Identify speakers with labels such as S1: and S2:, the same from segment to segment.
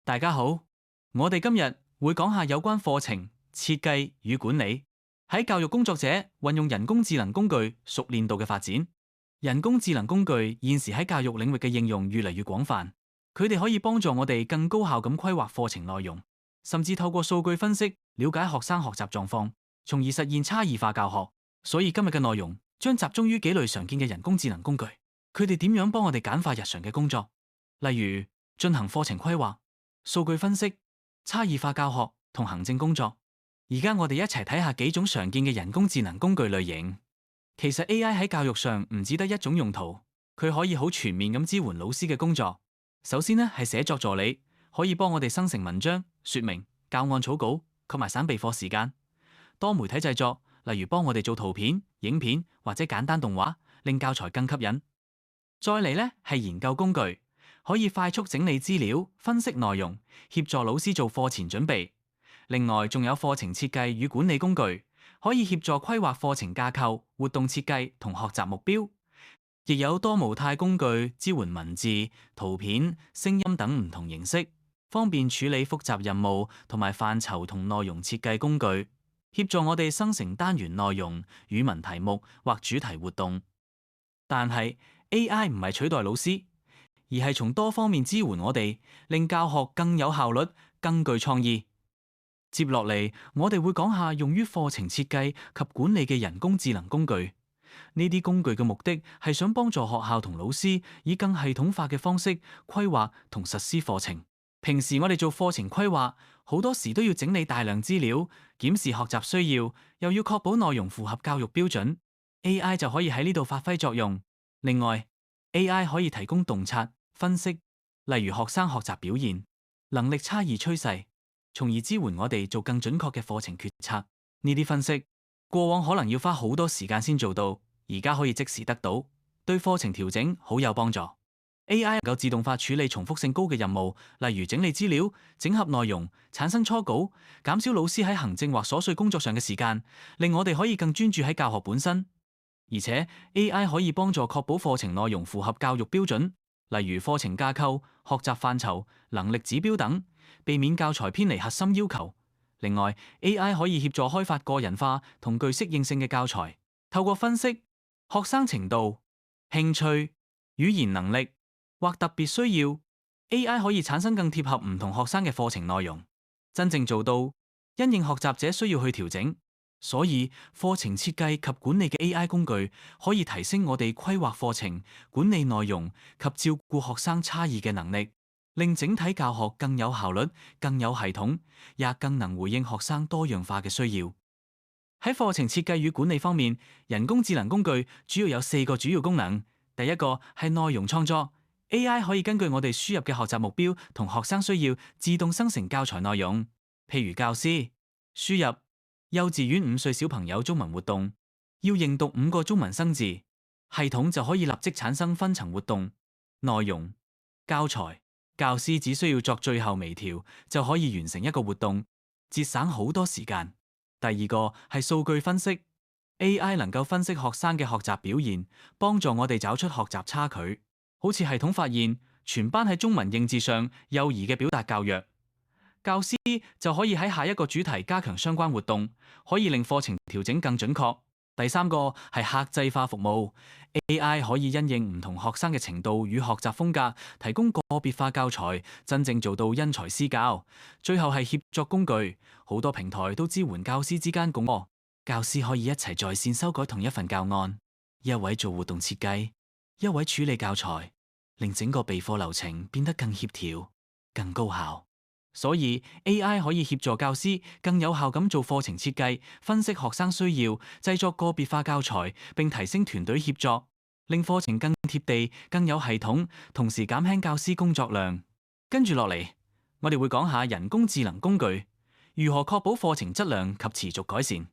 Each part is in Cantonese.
S1: 大家好，我哋今日會講下有關課程設計與管理喺教育工作者運用人工智能工具熟練度嘅發展。人工智能工具現時喺教育領域嘅應用越嚟越廣泛，佢哋可以幫助我哋更高效咁規劃課程內容，甚至透過數據分析了解學生學習狀況，從而實現差異化教學。所以今日嘅內容將集中於幾類常見嘅人工智能工具，佢哋點樣幫我哋簡化日常嘅工作，例如進行課程規劃、數據分析、差異化教學同行政工作。而家我哋一齊睇下幾種常見嘅人工智能工具類型。其實 AI 喺教育上唔只得一種用途，佢可以好全面咁支援老師嘅工作。首先呢係寫作助理，可以幫我哋生成文章、說明、教案草稿，及埋省備課時間。多媒體製作，例如幫我哋做圖片、影片或者簡單動畫，令教材更吸引。再嚟呢係研究工具，可以快速整理資料、分析內容，協助老師做課前準備。另外仲有課程設計與管理工具，可以協助規劃課程架構、活動設計同學習目標。亦有多模態工具支援文字、圖片、聲音等唔同形式，方便處理複雜任務同埋範疇同內容設計工具，協助我哋生成單元內容、語文題目或主題活動。但係 AI 唔係取代老師，而係從多方面支援我哋，令教學更有效率、更具創意。接落嚟，我哋會講下用於課程設計及管理嘅人工智能工具。呢啲工具嘅目的係想幫助學校同老師以更系統化嘅方式規劃同實施課程。平時我哋做課程規劃，好多時都要整理大量資料，檢視學習需要，又要確保內容符合教育標準。AI 就可以喺呢度發揮作用。另外，AI 可以提供洞察、分析，例如學生學習表現、能力差異趨勢，從而支援我哋做更準確嘅課程決策。呢啲分析過往可能要花好多時間先做到，而家可以即時得到，對課程調整好有幫助。AI 能夠自動化處理重複性高嘅任務，例如整理資料、整合內容、產生初稿，減少老師喺行政或瑣碎工作上嘅時間，令我哋可以更專注喺教學本身。而且 AI 可以幫助確保課程內容符合教育標準，例如課程架構、學習範疇、能力指標等，避免教材偏離核心要求。另外 AI 可以協助開發個人化同具適應性嘅教材，透過分析學生程度、興趣、語言能力或特別需要， AI 可以產生更貼合唔同學生嘅課程內容，真正做到因應學習者需要去調整。所以課程設計及管理嘅 AI 工具可以提升我哋規劃課程、管理內容及照顧學生差異嘅能力，令整體教學更有效率、更有系統，也更能回應學生多樣化嘅需要。喺課程設計與管理方面，人工智能工具主要有4個主要功能。第一個係內容創作， AI 可以根據我哋輸入嘅學習目標同學生需要，自動生成教材內容。譬如教師輸入幼稚園5歲小朋友中文活動，要認讀5個中文生字，系統就可以立即產生分層活動內容教材，教師只需要作最後微調就可以完成一個活動，節省好多時間。第二個係數據分析， AI 能夠分析學生嘅學習表現，幫助我哋找出學習差距。好似系統發現全班喺中文認字上幼兒嘅表達較弱，教師就可以喺下一個主題加強相關活動，可以令課程調整更準確。第三個係客製化服務， AI 可以因應唔同學生嘅程度與學習風格，提供個別化教材，真正做到因材施教。最後係協作工具，好多平台都支援教師之間共學，教師可以一齊在線修改同一份教案，一位做活動設計，一位處理教材，令整個備課流程變得更協調、更高效。所以 AI 可以協助教師更有效咁做課程設計，分析學生需要，製作個別化教材，並提升團隊協作，令課程更貼地、更有系統，同時減輕教師工作量。跟住落嚟，我哋會講下人工智能工具如何確保課程質量及持續改善。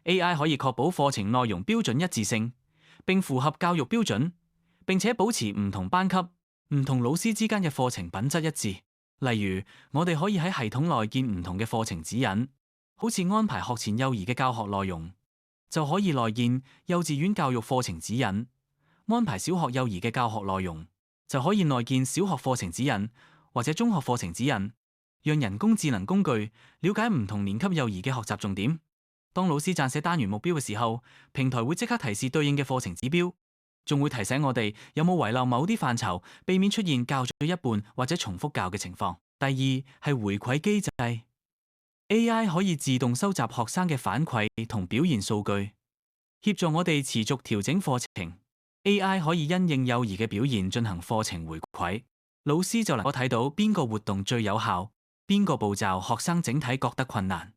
S1: AI 可以確保課程內容標準一致性，並符合教育標準，並且保持唔同班級、唔同老師之間嘅課程品質一致。例如，我哋可以喺系統內建唔同嘅課程指引，好似安排學前幼兒嘅教學內容，就可以內建幼稚園教育課程指引；安排小學幼兒嘅教學內容，就可以內建小學課程指引，或者中學課程指引，讓人工智能工具了解唔同年級幼兒嘅學習重點。當老師撰寫單元目標嘅時候，平台會即刻提示對應嘅課程指標，仲會提醒我哋有冇遺漏某啲範疇，避免出現教咗一半或者重複教嘅情況。第二係回饋機制。AI 可以自動收集學生嘅反饋同表現數據，協助我哋持續調整課程。AI 可以因應幼兒嘅表現進行課程回饋，老師就能夠睇到邊個活動最有效，邊個步驟學生整體覺得困難。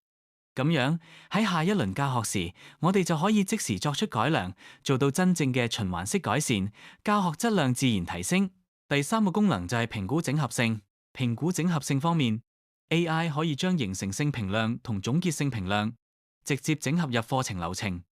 S1: 咁樣喺下一輪教學時，我哋就可以即時作出改良，做到真正嘅循環式改善，教學質量自然提升。第三個功能就係評估整合性。評估整合性方面，AI 可以將形成性評量同總結性評量直接整合入課程流程。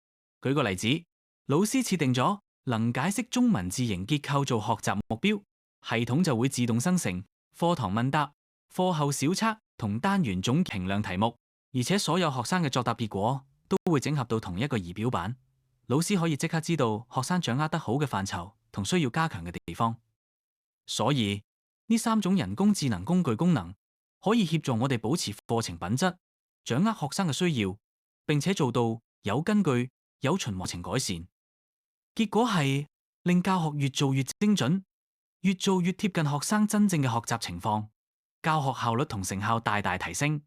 S1: 舉個例子，老師設定咗能解釋中文字形結構做學習目標，系統就會自動生成課堂問答、課後小測同單元總評量題目，而且所有學生嘅作答結果都會整合到同一個儀表板。老師可以即刻知道學生掌握得好嘅範疇同需要加強嘅地方。所以呢三種人工智能工具功能可以協助我哋保持課程品質，掌握學生嘅需要，並且做到有根據、有循環性改善。結果係令教學越做越精準，越做越貼近學生真正嘅學習情況，教學效率同成效大大提升。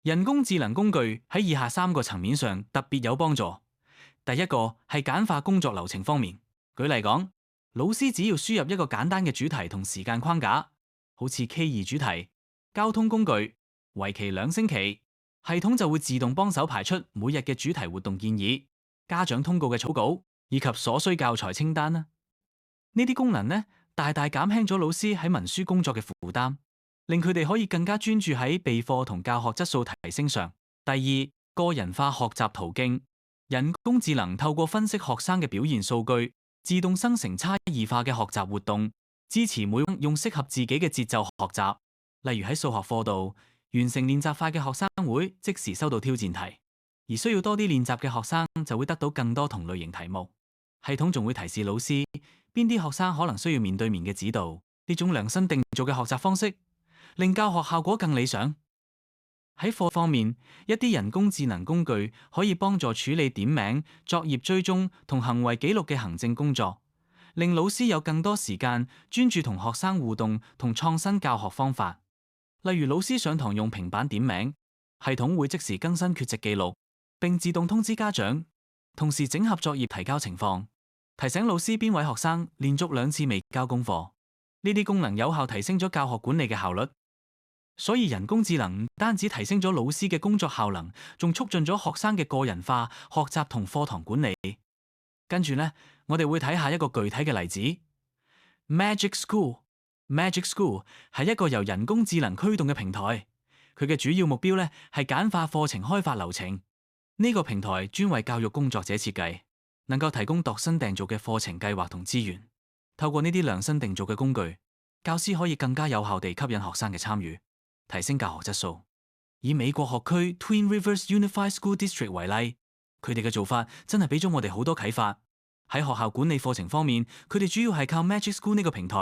S1: 人工智能工具喺以下三個層面上特別有幫助。第一個係簡化工作流程方面。舉例講，老師只要輸入一個簡單嘅主題同時間框架，好似 K2 主題、交通工具，為期2星期，系統就會自動幫手排出每日嘅主題活動建議、家長通告嘅草稿以及所需教材清單啦。呢啲功能呢，大大減輕咗老師喺文書工作嘅負擔，令佢哋可以更加專注喺備課同教學質素提升上。第二，個人化學習途徑。人工智能透過分析學生嘅表現數據，自動生成差異化嘅學習活動，支持每用適合自己嘅節奏學習。例如喺數學課度，完成練習快嘅學生會即時收到挑戰題，而需要多啲練習嘅學生就會得到更多同類型題目。系統仲會提示老師邊啲學生可能需要面對面嘅指導。呢種量身定做嘅學習方式，令教學效果更理想。喺課方面，一啲人工智能工具可以幫助處理點名、作業追蹤同行為記錄嘅行政工作，令老師有更多時間專注同學生互動同創新教學方法。例如老師上堂用平板點名，系統會即時更新缺席記錄，並自動通知家長，同時整合作業提交情況，提醒老師邊位學生連續2次未交功課。呢啲功能有效提升咗教學管理嘅效率。所以人工智能唔單止提升咗老師嘅工作效能，仲促進咗學生嘅個人化學習同課堂管理。跟住呢，我哋會睇下一個具體嘅例子。Magic School 係一個由人工智能驅動嘅平台，佢嘅主要目標呢係簡化課程開發流程。呢個平台專為教育工作者設計，能夠提供度身訂造嘅課程計劃同資源。透過呢啲量身定做嘅工具，教師可以更加有效地吸引學生嘅參與，提升教學質素。以美國學區 Twin Rivers Unified School District 為例，佢哋嘅做法真係俾咗我哋好多啟發。喺學校管理課程方面，佢哋主要係靠 Magic School 呢個平台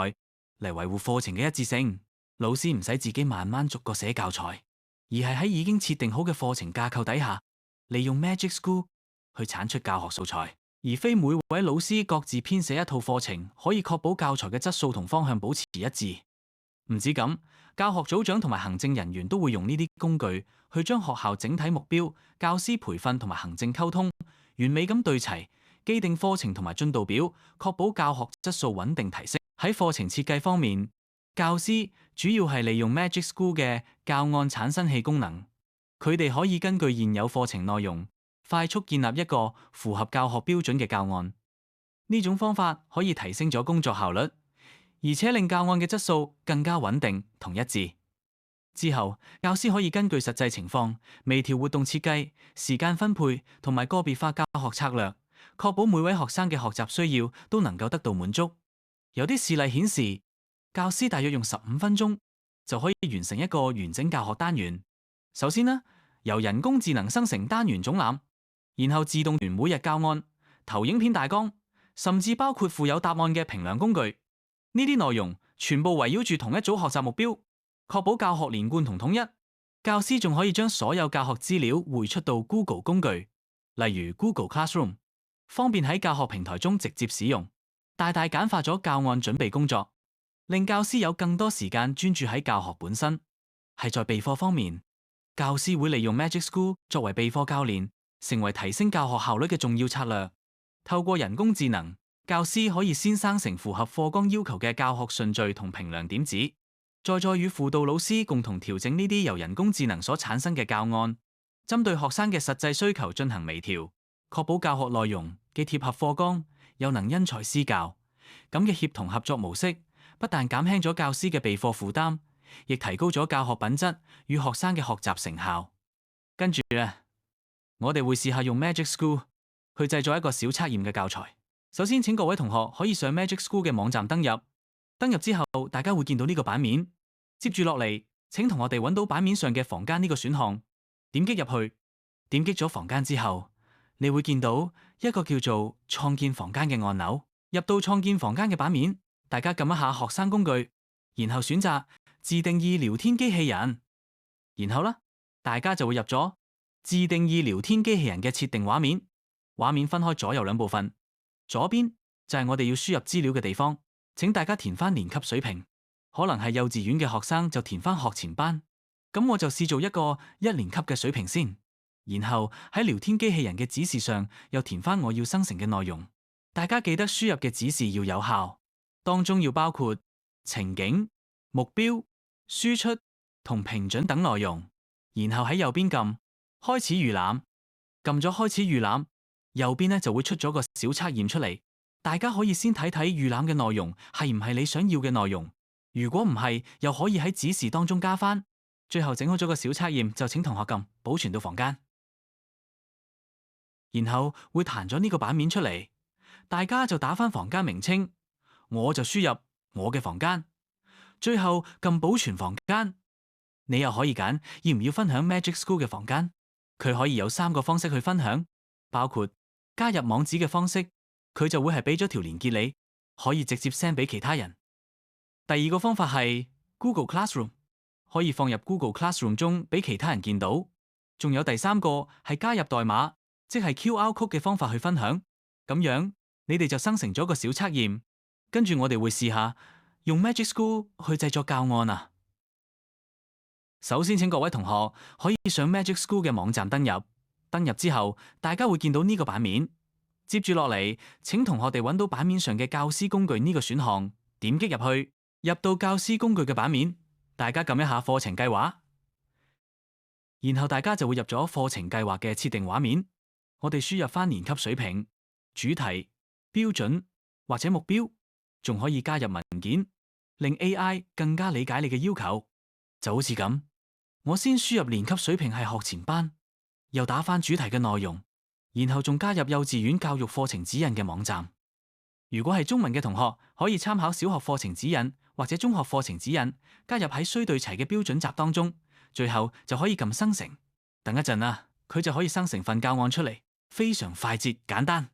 S1: 嚟維護課程嘅一致性。老師唔使自己慢慢逐個寫教材，而係喺已經設定好嘅課程架構底下，利用 Magic School 去產出教學素材，而非每位老師各自編寫一套課程，可以確保教材嘅質素同方向保持一致。唔止咁，教學組長同埋行政人員都會用呢啲工具去將學校整體目標、教師培訓同埋行政溝通完美咁對齊，既定課程同埋進度表，確保教學質素穩定提升。喺課程設計方面，教師主要係利用 Magic School 嘅教案產生器功能，佢哋可以根據現有課程內容，快速建立一個符合教學標準嘅教案。呢種方法可以提升咗工作效率，而且令教案嘅質素更加穩定同一致。之後，教師可以根據實際情況，微調活動設計、時間分配同埋個別化教學策略，確保每位學生嘅學習需要都能夠得到滿足。有啲事例顯示，教師大約用15分鐘就可以完成一個完整教學單元。首先呢，由人工智能生成單元總覽，然後自動完每日教案、投影片大綱，甚至包括附有答案嘅評量工具。呢啲內容全部圍繞住同一組學習目標，確保教學連貫同統一。教師仲可以將所有教學資料匯出到 Google 工具，例如 Google Classroom，方便喺教學平台中直接使用，大大簡化咗教案準備工作，令教師有更多時間專注喺教學本身。係在備課方面，教師會利用 Magic School 作為備課教練，成為提升教學效率嘅重要策略。透過人工智能，教師可以先生成符合課綱要求嘅教學順序同評量點子，再與輔導老師共同調整呢啲由人工智能所產生嘅教案，針對學生嘅實際需求進行微調，確保教學內容既貼合課綱，又能因材施教。咁嘅協同合作模式，不但減輕咗教師嘅備課負擔，亦提高咗教學品質與學生嘅學習成效。跟住我哋會試下用 Magic School 去製作一個小測驗嘅教材。首先，請各位同學可以上 Magic School 嘅網站登入。登入之後，大家會見到呢個版面。接住落嚟，請同我哋揾到版面上嘅房間呢個選項，點擊入去。點擊咗房間之後，你會見到一個叫做創建房間嘅按鈕。入到創建房間嘅版面，大家撳一下學生工具，然後選擇自定義聊天機器人。然後呢，大家就會入咗自定義聊天機器人嘅設定畫面。畫面分開左右兩部分。左邊就係我哋要輸入資料嘅地方，請大家填翻年級水平，可能係幼稚園嘅學生就填翻學前班，咁我就試做一個一年級嘅水平先，然後喺聊天機器人嘅指示上又填翻我要生成嘅內容。大家記得輸入嘅指示要有效，當中要包括情景、目標、輸出同評準等內容，然後喺右邊撳開始預覽，撳咗開始預覽。右邊就會出咗個小測驗出嚟，大家可以先睇睇預覽嘅內容係唔係你想要嘅內容，如果唔係，又可以喺指示當中加翻。最後整好咗個小測驗，就請同學撳保存到房間，然後會彈咗呢個版面出嚟，大家就打翻房間名稱，我就輸入我嘅房間，最後撳保存房間。你又可以揀要唔要分享 Magic School 嘅房間，佢可以有3個方式去分享，包括加入網址嘅方式，佢就會係俾咗條連結你，可以直接 send 俾其他人。第二個方法係 Google Classroom， 可以放入 Google Classroom 中俾其他人見到。仲有第3個係加入代碼，即係 QR Code 嘅方法去分享。咁樣你哋就生成咗個小測驗，跟住我哋會試下用 Magic School 去製作教案啊。首先請各位同學可以上 Magic School 嘅網站登入。登入之後，大家會見到呢個版面。接住落嚟，請同學哋揾到版面上嘅教師工具呢個選項，點擊入去，入到教師工具嘅版面，大家撳一下課程計劃，然後大家就會入咗課程計劃嘅設定畫面。我哋輸入翻年級水平、主題、標準或者目標，仲可以加入文件，令 AI 更加理解你嘅要求。就好似咁，我先輸入年級水平係學前班，又打翻主題嘅內容，然後仲加入幼稚園教育課程指引嘅網站。如果係中文嘅同學，可以參考小學課程指引或者中學課程指引，加入喺須對齊嘅標準集當中，最後就可以撳生成。等一陣啊，佢就可以生成份教案出嚟，非常快捷簡單。